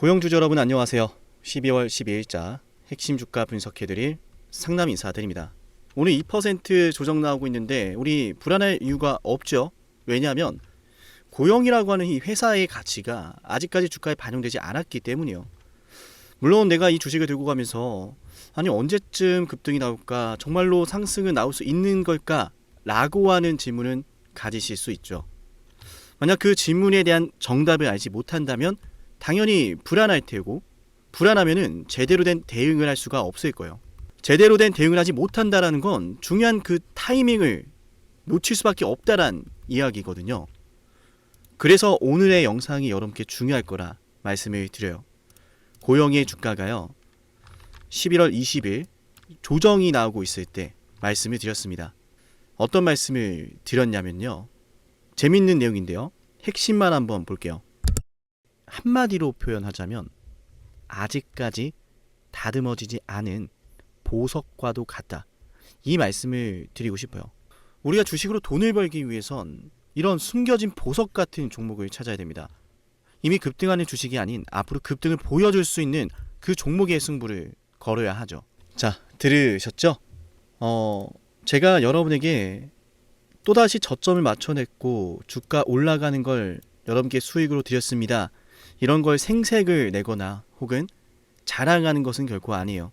고용주주 여러분 안녕하세요. 12월 12일자 핵심 주가 분석해드릴 상남 인사드립니다. 오늘 2% 조정 나오고 있는데 우리 불안할 이유가 없죠. 왜냐하면 고용이라고 하는 이 회사의 가치가 아직까지 주가에 반영되지 않았기 때문이요. 물론 내가 이 주식을 들고 가면서 아니 언제쯤 급등이 나올까, 정말로 상승은 나올 수 있는 걸까 라고 하는 질문은 가지실 수 있죠. 만약 그 질문에 대한 정답을 알지 못한다면 당연히 불안할 테고, 불안하면은 제대로 된 대응을 할 수가 없을 거예요. 제대로 된 대응을 하지 못한다라는 건 중요한 그 타이밍을 놓칠 수밖에 없다란 이야기거든요. 그래서 오늘의 영상이 여러분께 중요할 거라 말씀을 드려요. 고영의 주가가요 11월 20일 조정이 나오고 있을 때 말씀을 드렸습니다. 어떤 말씀을 드렸냐면요, 재밌는 내용인데요, 핵심만 한번 볼게요. 한마디로 표현하자면 아직까지 다듬어지지 않은 보석과도 같다, 이 말씀을 드리고 싶어요. 우리가 주식으로 돈을 벌기 위해선 이런 숨겨진 보석 같은 종목을 찾아야 됩니다. 이미 급등하는 주식이 아닌 앞으로 급등을 보여줄 수 있는 그 종목의 승부를 걸어야 하죠. 자, 들으셨죠? 제가 여러분에게 또다시 저점을 맞춰냈고 주가 올라가는 걸 여러분께 수익으로 드렸습니다. 이런 걸 생색을 내거나 혹은 자랑하는 것은 결코 아니에요.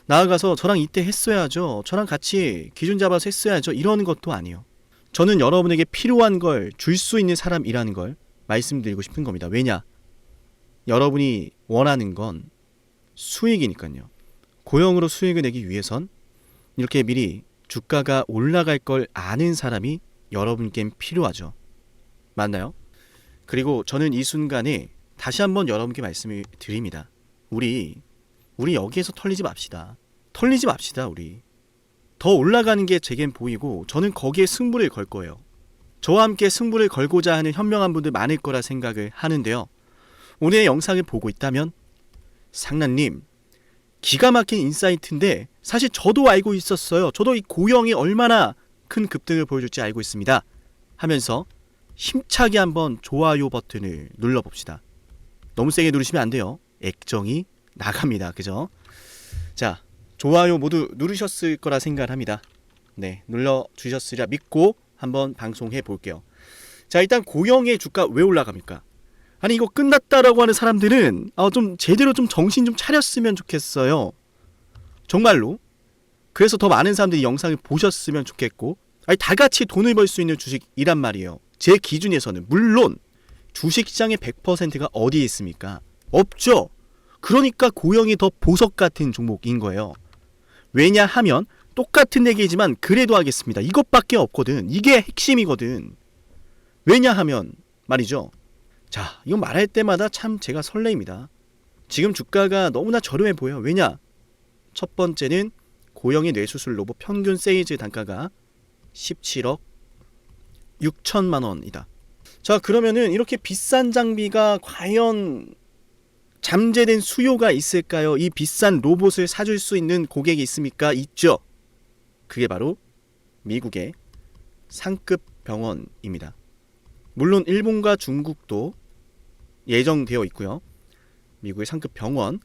나아가서 저랑 이때 했어야죠, 저랑 같이 기준 잡아서 했어야죠, 이러는 것도 아니에요. 저는 여러분에게 필요한 걸 줄 수 있는 사람이라는 걸 말씀드리고 싶은 겁니다. 왜냐? 여러분이 원하는 건 수익이니까요. 고용으로 수익을 내기 위해선 이렇게 미리 주가가 올라갈 걸 아는 사람이 여러분께는 필요하죠. 맞나요? 그리고 저는 이 순간에 다시 한번 여러분께 말씀을 드립니다. 우리 여기에서 털리지 맙시다. 우리. 더 올라가는 게 제겐 보이고 저는 거기에 승부를 걸 거예요. 저와 함께 승부를 걸고자 하는 현명한 분들 많을 거라 생각을 하는데요. 오늘의 영상을 보고 있다면 상남님 기가 막힌 인사이트인데 사실 저도 알고 있었어요. 저도 이 고영이 얼마나 큰 급등을 보여줄지 알고 있습니다 하면서 힘차게 한번 좋아요 버튼을 눌러봅시다. 너무 세게 누르시면 안 돼요. 액정이 나갑니다. 그죠? 자, 좋아요 모두 누르셨을 거라 생각을 합니다. 네, 눌러주셨으리라 믿고 한번 방송해 볼게요. 자, 일단 고영의 주가 왜 올라갑니까? 아니 이거 끝났다라고 하는 사람들은 좀 제대로 좀 정신 좀 차렸으면 좋겠어요. 정말로. 그래서 더 많은 사람들이 영상을 보셨으면 좋겠고, 아니 다 같이 돈을 벌 수 있는 주식이란 말이에요. 제 기준에서는. 물론 주식시장의 100%가 어디에 있습니까? 없죠. 그러니까 고영이 더 보석 같은 종목인 거예요. 왜냐하면 똑같은 얘기지만 그래도 하겠습니다. 이것밖에 없거든. 이게 핵심이거든. 왜냐하면 말이죠. 자, 이건 말할 때마다 참 제가 설레입니다. 지금 주가가 너무나 저렴해 보여요. 왜냐? 첫 번째는 고영의 뇌수술 로봇 평균 세일즈 단가가 17억 6천만 원이다. 자, 그러면은 이렇게 비싼 장비가 과연 잠재된 수요가 있을까요? 이 비싼 로봇을 사줄 수 있는 고객이 있습니까? 있죠. 그게 바로 미국의 상급 병원입니다. 물론 일본과 중국도 예정되어 있고요. 미국의 상급 병원,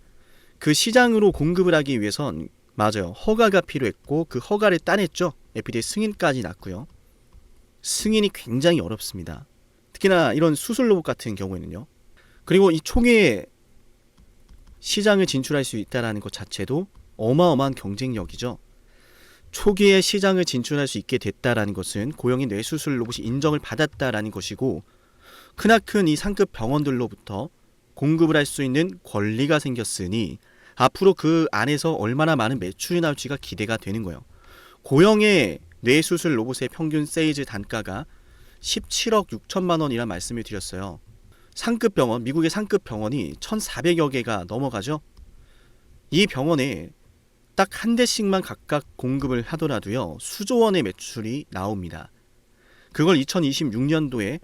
그 시장으로 공급을 하기 위해선 맞아요, 허가가 필요했고 그 허가를 따냈죠. FDA 승인까지 났고요. 승인이 굉장히 어렵습니다. 특히나 이런 수술 로봇 같은 경우에는요. 그리고 이 초기에 시장을 진출할 수 있다는 것 자체도 어마어마한 경쟁력이죠. 초기에 시장을 진출할 수 있게 됐다라는 것은 고영의 뇌수술 로봇이 인정을 받았다라는 것이고, 크나큰 이 상급 병원들로부터 공급을 할 수 있는 권리가 생겼으니 앞으로 그 안에서 얼마나 많은 매출이 나올지가 기대가 되는 거예요. 고영의 뇌수술 로봇의 평균 세일즈 단가가 17억 6천만 원이란 말씀을 드렸어요. 상급 병원, 미국의 상급 병원이 1,400여 개가 넘어가죠. 이 병원에 딱 한 대씩만 각각 공급을 하더라도요, 수조 원의 매출이 나옵니다. 그걸 2026년도에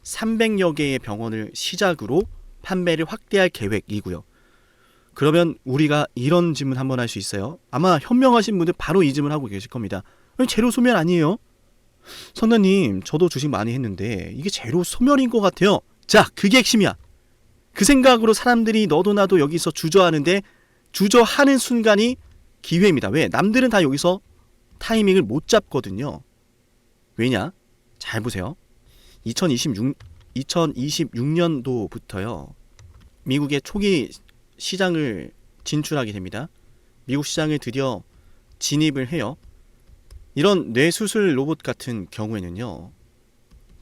300여 개의 병원을 시작으로 판매를 확대할 계획이고요. 그러면 우리가 이런 질문 한번 할 수 있어요. 아마 현명하신 분들 바로 이 질문 하고 계실 겁니다. 재료 소멸 아니에요? 선생님, 저도 주식 많이 했는데 이게 재료 소멸인 것 같아요. 자, 그게 핵심이야. 그 생각으로 사람들이 너도 나도 여기서 주저하는데 주저하는 순간이 기회입니다. 왜? 남들은 다 여기서 타이밍을 못 잡거든요. 왜냐? 잘 보세요. 2026년도부터요. 미국의 초기 시장을 진출하게 됩니다. 미국 시장에 드디어 진입을 해요. 이런 뇌수술 로봇 같은 경우에는요.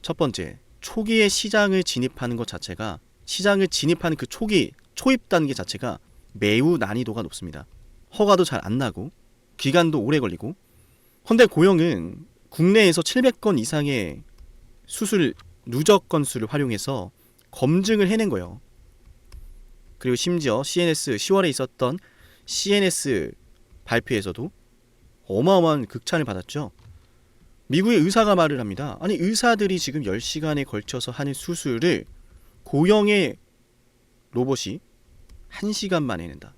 첫 번째, 초기에 시장을 진입하는 것 자체가 시장을 진입하는 그 초기 초입 단계 자체가 매우 난이도가 높습니다. 허가도 잘 안 나고 기간도 오래 걸리고. 헌데 고영은 국내에서 700건 이상의 수술 누적 건수를 활용해서 검증을 해낸 거예요. 그리고 심지어 CNS 10월에 있었던 CNS 발표에서도 어마어마한 극찬을 받았죠. 미국의 의사가 말을 합니다. 아니 의사들이 지금 10시간에 걸쳐서 하는 수술을 고영의 로봇이 1시간 만에 해낸다.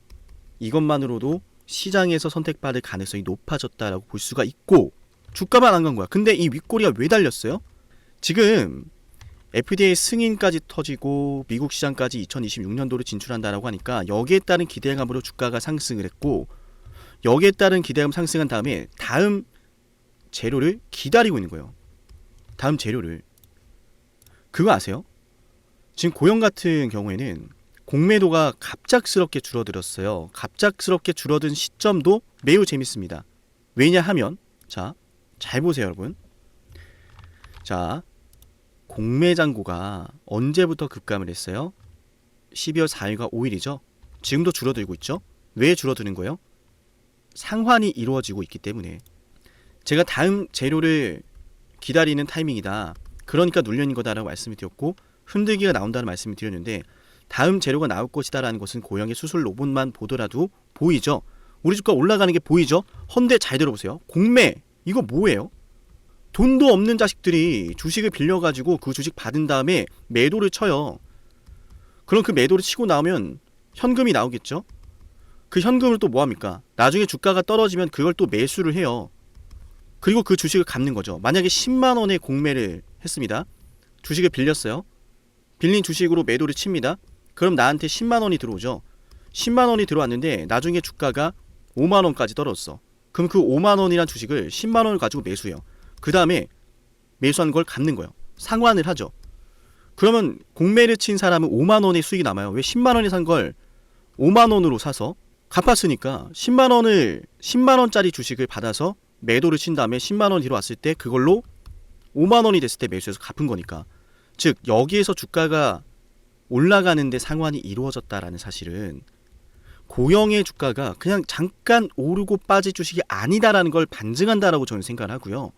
이것만으로도 시장에서 선택받을 가능성이 높아졌다라고 볼 수가 있고 주가만 안 간 거야. 근데 이 윗꼬리가 왜 달렸어요? 지금 FDA 승인까지 터지고 미국 시장까지 2026년도로 진출한다라고 하니까 여기에 따른 기대감으로 주가가 상승을 했고 여기에 따른 기대감 상승한 다음에 다음 재료를 기다리고 있는 거예요. 다음 재료를. 그거 아세요? 지금 고영 같은 경우에는 공매도가 갑작스럽게 줄어들었어요. 갑작스럽게 줄어든 시점도 매우 재밌습니다. 왜냐하면 자, 잘 보세요 여러분. 자, 공매장고가 언제부터 급감을 했어요? 12월 4일과 5일이죠. 지금도 줄어들고 있죠. 왜 줄어드는 거예요? 상환이 이루어지고 있기 때문에. 제가 다음 재료를 기다리는 타이밍이다. 그러니까 눌려있는 거다라고 말씀을 드렸고 흔들기가 나온다는 말씀을 드렸는데 다음 재료가 나올 것이다라는 것은 고영의 수술 로봇만 보더라도 보이죠. 우리 주가 올라가는 게 보이죠. 헌데 잘 들어보세요. 공매 이거 뭐예요? 돈도 없는 자식들이 주식을 빌려가지고 그 주식 받은 다음에 매도를 쳐요. 그럼 그 매도를 치고 나오면 현금이 나오겠죠. 그 현금을 또 뭐합니까? 나중에 주가가 떨어지면 그걸 또 매수를 해요. 그리고 그 주식을 갚는 거죠. 만약에 10만원의 공매를 했습니다. 주식을 빌렸어요. 빌린 주식으로 매도를 칩니다. 그럼 나한테 10만원이 들어오죠. 10만원이 들어왔는데 나중에 주가가 5만원까지 떨어졌어. 그럼 그 5만원이란 주식을 10만원을 가지고 매수해요. 그 다음에 매수한 걸 갚는 거예요. 상환을 하죠. 그러면 공매를 친 사람은 5만원의 수익이 남아요. 왜 10만원에 산 걸 5만원으로 사서 갚았으니까 10만원짜리 주식을 받아서 매도를 친 다음에 10만원이 들어왔을 때 그걸로 5만원이 됐을 때 매수해서 갚은 거니까. 즉 여기에서 주가가 올라가는데 상환이 이루어졌다라는 사실은 고영의 주가가 그냥 잠깐 오르고 빠질 주식이 아니다라는 걸 반증한다라고 저는 생각을 하고요.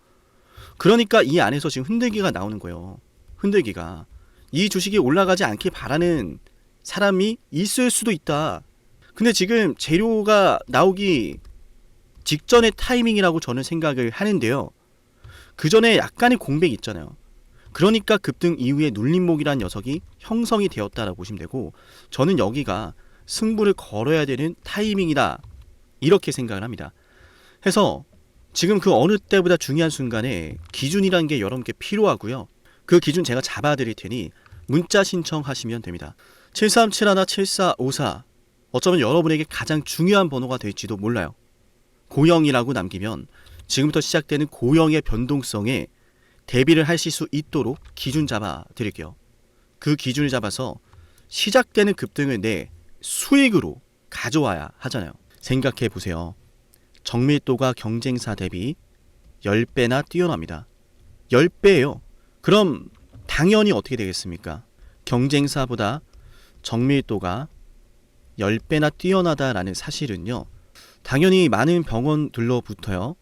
그러니까 이 안에서 지금 흔들기가 나오는 거예요. 흔들기가. 이 주식이 올라가지 않길 바라는 사람이 있을 수도 있다. 근데 지금 재료가 나오기 직전의 타이밍이라고 저는 생각을 하는데요. 그 전에 약간의 공백이 있잖아요. 그러니까 급등 이후에 눌림목이라는 녀석이 형성이 되었다라고 보시면 되고 저는 여기가 승부를 걸어야 되는 타이밍이다. 이렇게 생각을 합니다. 해서 지금 그 어느 때보다 중요한 순간에 기준이라는 게 여러분께 필요하고요. 그 기준 제가 잡아드릴 테니 문자 신청하시면 됩니다. 7371-7454 어쩌면 여러분에게 가장 중요한 번호가 될지도 몰라요. 고영이라고 남기면 지금부터 시작되는 고영의 변동성에 대비를 하실 수 있도록 기준 잡아 드릴게요. 그 기준을 잡아서 시작되는 급등을 내 수익으로 가져와야 하잖아요. 생각해 보세요. 정밀도가 경쟁사 대비 10배나 뛰어납니다. 10배예요. 그럼 당연히 어떻게 되겠습니까? 경쟁사보다 정밀도가 10배나 뛰어나다라는 사실은요. 당연히 많은 병원들로부터요.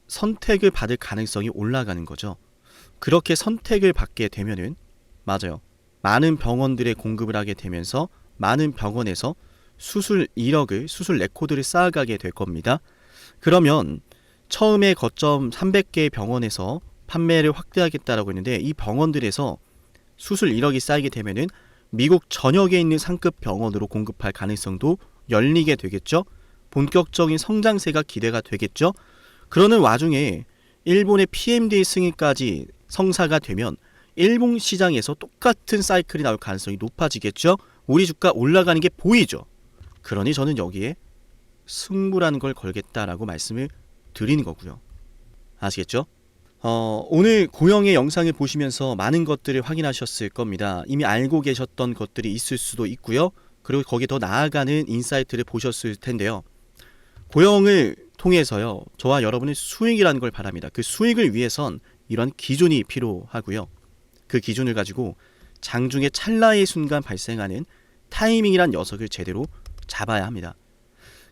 선택을 받을 가능성이 올라가는 거죠. 그렇게 선택을 받게 되면은 맞아요. 많은 병원들의 공급을 하게 되면서 많은 병원에서 수술 이력을, 수술 레코드를 쌓아가게 될 겁니다. 그러면 처음에 거점 300개의 병원에서 판매를 확대하겠다라고 했는데 이 병원들에서 수술 이력이 쌓이게 되면은 미국 전역에 있는 상급 병원으로 공급할 가능성도 열리게 되겠죠. 본격적인 성장세가 기대가 되겠죠. 그러는 와중에 일본의 PMDA 승인까지 성사가 되면 일본 시장에서 똑같은 사이클이 나올 가능성이 높아지겠죠. 우리 주가 올라가는 게 보이죠. 그러니 저는 여기에 승부라는 걸 걸겠다라고 말씀을 드리는 거고요. 아시겠죠? 오늘 고영의 영상을 보시면서 많은 것들을 확인하셨을 겁니다. 이미 알고 계셨던 것들이 있을 수도 있고요. 그리고 거기에 더 나아가는 인사이트를 보셨을 텐데요. 고영을 통해서요, 저와 여러분의 수익이라는 걸 바랍니다. 그 수익을 위해선 이런 기준이 필요하고요. 그 기준을 가지고 장중에 찰나의 순간 발생하는 타이밍이란 녀석을 제대로 잡아야 합니다.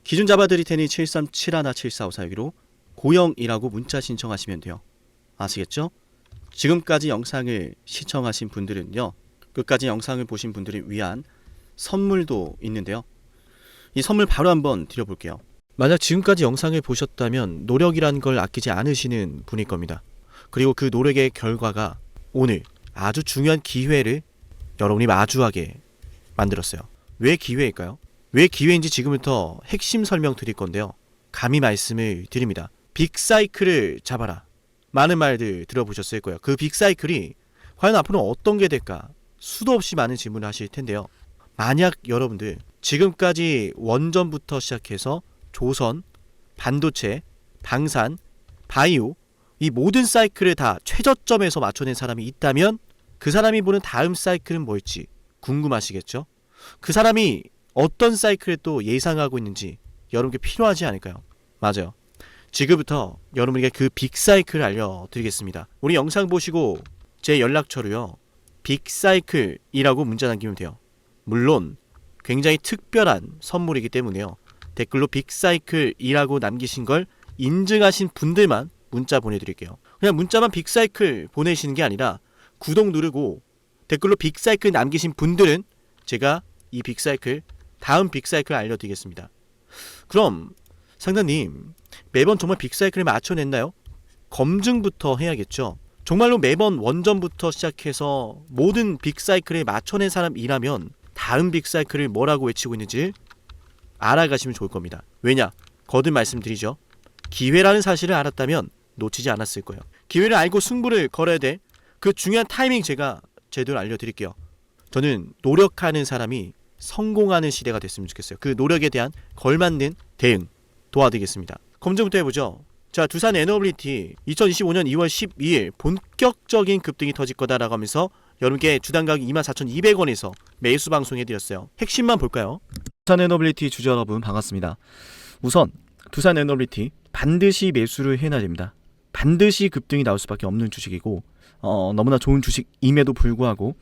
기준 잡아드릴 테니 7371454 고영이라고 문자 신청하시면 돼요. 아시겠죠? 지금까지 영상을 시청하신 분들은요, 끝까지 영상을 보신 분들을 위한 선물도 있는데요. 이 선물 바로 한번 드려볼게요. 만약 지금까지 영상을 보셨다면 노력이라는 걸 아끼지 않으시는 분일 겁니다. 그리고 그 노력의 결과가 오늘 아주 중요한 기회를 여러분이 마주하게 만들었어요. 왜 기회일까요? 왜 기회인지 지금부터 핵심 설명 드릴 건데요. 감히 말씀을 드립니다. 빅사이클을 잡아라. 많은 말들 들어보셨을 거예요. 그 빅사이클이 과연 앞으로 어떤 게 될까? 수도 없이 많은 질문을 하실 텐데요. 만약 여러분들 지금까지 원전부터 시작해서 조선, 반도체, 방산, 바이오 이 모든 사이클을 다 최저점에서 맞춰낸 사람이 있다면 그 사람이 보는 다음 사이클은 뭘지 궁금하시겠죠? 그 사람이 어떤 사이클을 또 예상하고 있는지 여러분께 필요하지 않을까요? 맞아요. 지금부터 여러분에게 그 빅사이클을 알려드리겠습니다. 우리 영상 보시고 제 연락처로요, 빅사이클이라고 문자 남기면 돼요. 물론 굉장히 특별한 선물이기 때문에요, 댓글로 빅사이클이라고 남기신 걸 인증하신 분들만 문자 보내드릴게요. 그냥 문자만 빅사이클 보내시는 게 아니라 구독 누르고 댓글로 빅사이클 남기신 분들은 제가 이 빅사이클, 다음 빅사이클 알려드리겠습니다. 그럼 상담님, 매번 정말 빅사이클을 맞춰냈나요? 검증부터 해야겠죠. 정말로 매번 원전부터 시작해서 모든 빅사이클에 맞춰낸 사람이라면 다음 빅사이클을 뭐라고 외치고 있는지 알아가시면 좋을 겁니다. 왜냐? 거듭 말씀드리죠. 기회라는 사실을 알았다면 놓치지 않았을 거예요. 기회를 알고 승부를 걸어야 돼. 그 중요한 타이밍 제가 제대로 알려드릴게요. 저는 노력하는 사람이 성공하는 시대가 됐으면 좋겠어요. 그 노력에 대한 걸맞는 대응 도와드리겠습니다. 검증부터 해보죠. 자, 두산 에너빌리티 2025년 2월 12일 본격적인 급등이 터질 거다라고 하면서 여러분께 주당 가격 24,200원에서 매수 방송해드렸어요. 핵심만 볼까요? 두산 에너빌리티 주주 여러분 반갑습니다. 우선 두산 에너빌리티 반드시 매수를 해놔야 됩니다. 반드시 급등이 나올 수밖에 없는 주식이고 너무나 좋은 주식임에도 불구하고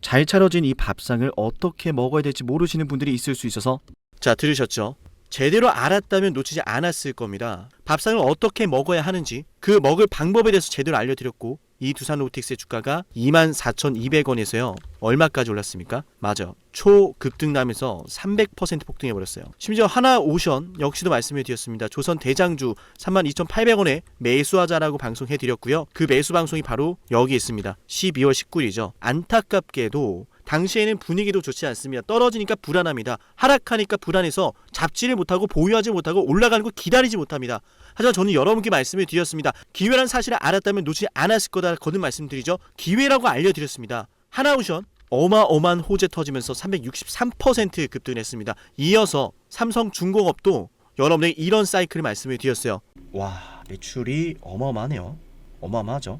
잘 차려진 이 밥상을 어떻게 먹어야 될지 모르시는 분들이 있을 수 있어서, 자, 들으셨죠? 제대로 알았다면 놓치지 않았을 겁니다. 밥상을 어떻게 먹어야 하는지 그 먹을 방법에 대해서 제대로 알려드렸고, 이 두산 로보틱스의 주가가 24,200원에서요 얼마까지 올랐습니까? 맞아, 초급등 나면서 300% 폭등해버렸어요. 심지어 하나오션 역시도 말씀해 드렸습니다. 조선 대장주 32,800원에 매수하자라고 방송해드렸고요. 그 매수 방송이 바로 여기 있습니다. 12월 19일이죠. 안타깝게도 당시에는 분위기도 좋지 않습니다. 떨어지니까 불안합니다. 하락하니까 불안해서 잡지를 못하고 보유하지 못하고 올라가는 거 기다리지 못합니다. 하지만 저는 여러분께 말씀을 드렸습니다. 기회란 사실을 알았다면 놓치지 않았을 거다 거듭 말씀드리죠. 기회라고 알려드렸습니다. 하나오션 어마어마한 호재 터지면서 363% 급등했습니다. 이어서 삼성중공업도 여러분에게 이런 사이클을 말씀을 드렸어요. 와, 매출이 어마어마하네요. 어마어마하죠.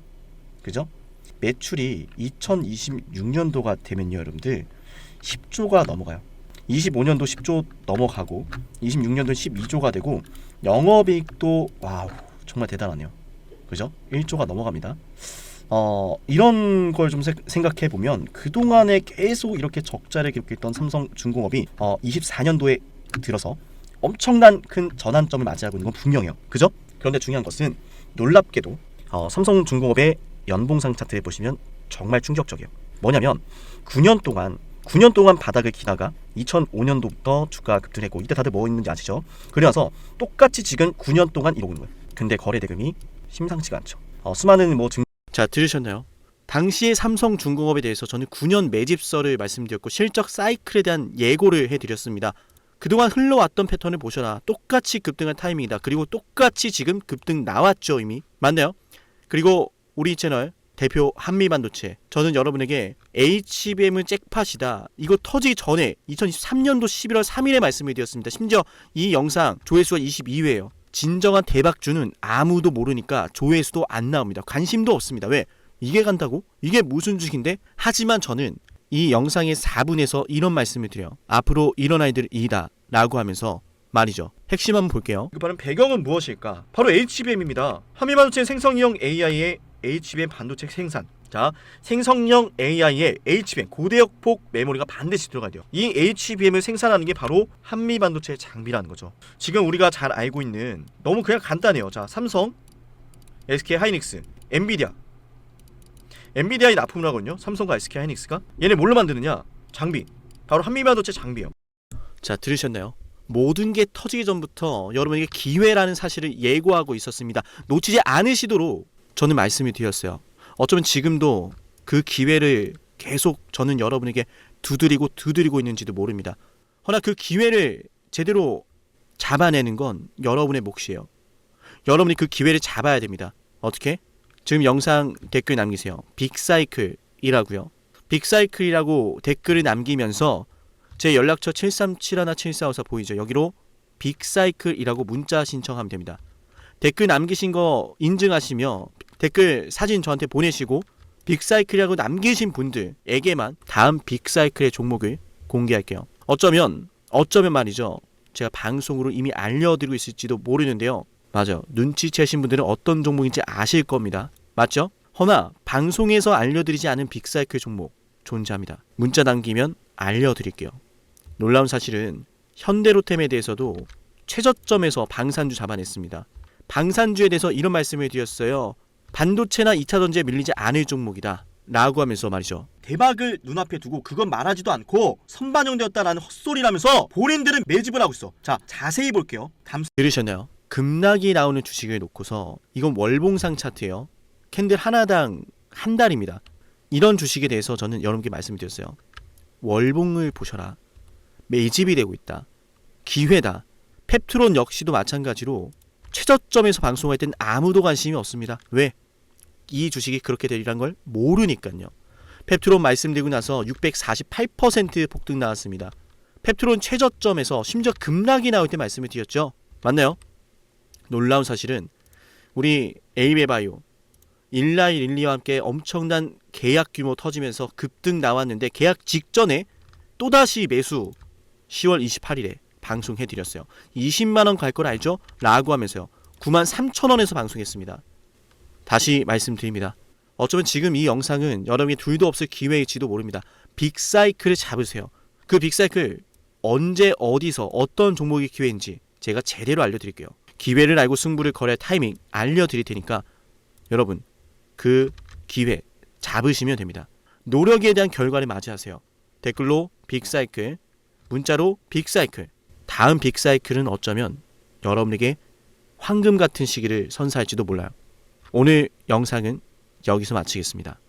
그죠? 매출이 2026년도가 되면요 여러분들 10조가 넘어가요. 25년도 10조 넘어가고 26년도 12조가 되고 영업이익도 와우 정말 대단하네요. 그죠? 1조가 넘어갑니다. 이런 걸 좀 생각해 보면 그동안에 계속 이렇게 적자를 기록했던 삼성중공업이 24년도에 들어서 엄청난 큰 전환점을 맞이하고 있는 건 분명해요. 그죠? 그런데 중요한 것은 놀랍게도 삼성중공업의 연봉상 차트를 보시면 정말 충격적이에요. 뭐냐면 9년 동안 바닥을 기다가 2005년도부터 주가가 급등했고, 이때 다들 뭐 있는지 아시죠? 그래서 똑같이 지금 9년 동안 이러고 있는 거예요. 근데 거래 대금이 심상치가 않죠. 수많은 자, 들으셨나요? 당시의 삼성중공업에 대해서 저는 9년 매집설을 말씀드렸고 실적 사이클에 대한 예고를 해드렸습니다. 그동안 흘러왔던 패턴을 보셔라. 똑같이 급등한 타이밍이다. 그리고 똑같이 지금 급등 나왔죠. 이미 맞나요? 그리고 우리 채널 대표 한미반도체. 저는 여러분에게 HBM은 잭팟이다. 이거 터지기 전에 2023년도 11월 3일에 말씀을 드렸습니다. 심지어 이 영상 조회수가 22회예요. 진정한 대박주는 아무도 모르니까 조회수도 안 나옵니다. 관심도 없습니다. 왜? 이게 간다고? 이게 무슨 주식인데? 하지만 저는 이 영상의 4분에서 이런 말씀을 드려요. 앞으로 일어날 일이다 라고 하면서 말이죠. 핵심 한번 볼게요. 그 바로 배경은 무엇일까? 바로 HBM입니다. 한미반도체 생성형 AI의 HBM 반도체 생산. 자, 생성형 AI의 HBM 고대역폭 메모리가 반드시 들어가야 돼요. 이 HBM을 생산하는 게 바로 한미반도체 장비라는 거죠. 지금 우리가 잘 알고 있는 너무 그냥 간단해요. 자, 삼성, SK 하이닉스, 엔비디아. 엔비디아에 납품을 하거든요. 삼성과 SK 하이닉스가. 얘네 뭘로 만드느냐? 장비. 바로 한미반도체 장비예요. 자, 들으셨나요? 모든 게 터지기 전부터 여러분에게 기회라는 사실을 예고하고 있었습니다. 놓치지 않으시도록 저는 말씀을 드렸어요. 어쩌면 지금도 그 기회를 계속 저는 여러분에게 두드리고 있는지도 모릅니다. 허나 그 기회를 제대로 잡아내는 건 여러분의 몫이에요. 여러분이 그 기회를 잡아야 됩니다. 어떻게? 지금 영상 댓글 남기세요. 빅사이클이라고요. 빅사이클이라고 댓글을 남기면서 제 연락처 737-7454 보이죠? 여기로 빅사이클이라고 문자 신청하면 됩니다. 댓글 남기신 거 인증하시며 댓글 사진 저한테 보내시고 빅사이클이라고 남기신 분들에게만 다음 빅사이클의 종목을 공개할게요. 어쩌면 말이죠. 제가 방송으로 이미 알려드리고 있을지도 모르는데요. 맞아요. 눈치채신 분들은 어떤 종목인지 아실 겁니다. 맞죠? 허나 방송에서 알려드리지 않은 빅사이클 종목 존재합니다. 문자 남기면 알려드릴게요. 놀라운 사실은 현대로템에 대해서도 최저점에서 방산주 잡아냈습니다. 방산주에 대해서 이런 말씀을 드렸어요. 반도체나 2차전지에 밀리지 않을 종목이다 라고 하면서 말이죠. 대박을 눈앞에 두고 그건 말하지도 않고 선반영되었다라는 헛소리라면서 본인들은 매집을 하고 있어. 자, 자세히 볼게요. 들으셨나요? 급락이 나오는 주식을 놓고서 이건 월봉상 차트예요. 캔들 하나당 한 달입니다. 이런 주식에 대해서 저는 여러분께 말씀드렸어요. 월봉을 보셔라. 매집이 되고 있다. 기회다. 펩트론 역시도 마찬가지로 최저점에서 방송할 땐 아무도 관심이 없습니다. 왜? 이 주식이 그렇게 되리란 걸 모르니까요. 펩트론 말씀드리고 나서 648% 폭등 나왔습니다. 펩트론 최저점에서 심지어 급락이 나올 때 말씀을 드렸죠. 맞나요? 놀라운 사실은 우리 에이메바이오, 일라이 릴리와 함께 엄청난 계약 규모 터지면서 급등 나왔는데 계약 직전에 또다시 매수 10월 28일에 방송해드렸어요. 20만원 갈 걸 알죠? 라고 하면서요. 93,000원에서 방송했습니다. 다시 말씀드립니다. 어쩌면 지금 이 영상은 여러분이 둘도 없을 기회일지도 모릅니다. 빅사이클을 잡으세요. 그 빅사이클 언제 어디서 어떤 종목이 기회인지 제가 제대로 알려드릴게요. 기회를 알고 승부를 걸을 타이밍 알려드릴 테니까 여러분 그 기회 잡으시면 됩니다. 노력에 대한 결과를 맞이하세요. 댓글로 빅사이클, 문자로 빅사이클. 다음 빅사이클은 어쩌면 여러분에게 황금 같은 시기를 선사할지도 몰라요. 오늘 영상은 여기서 마치겠습니다.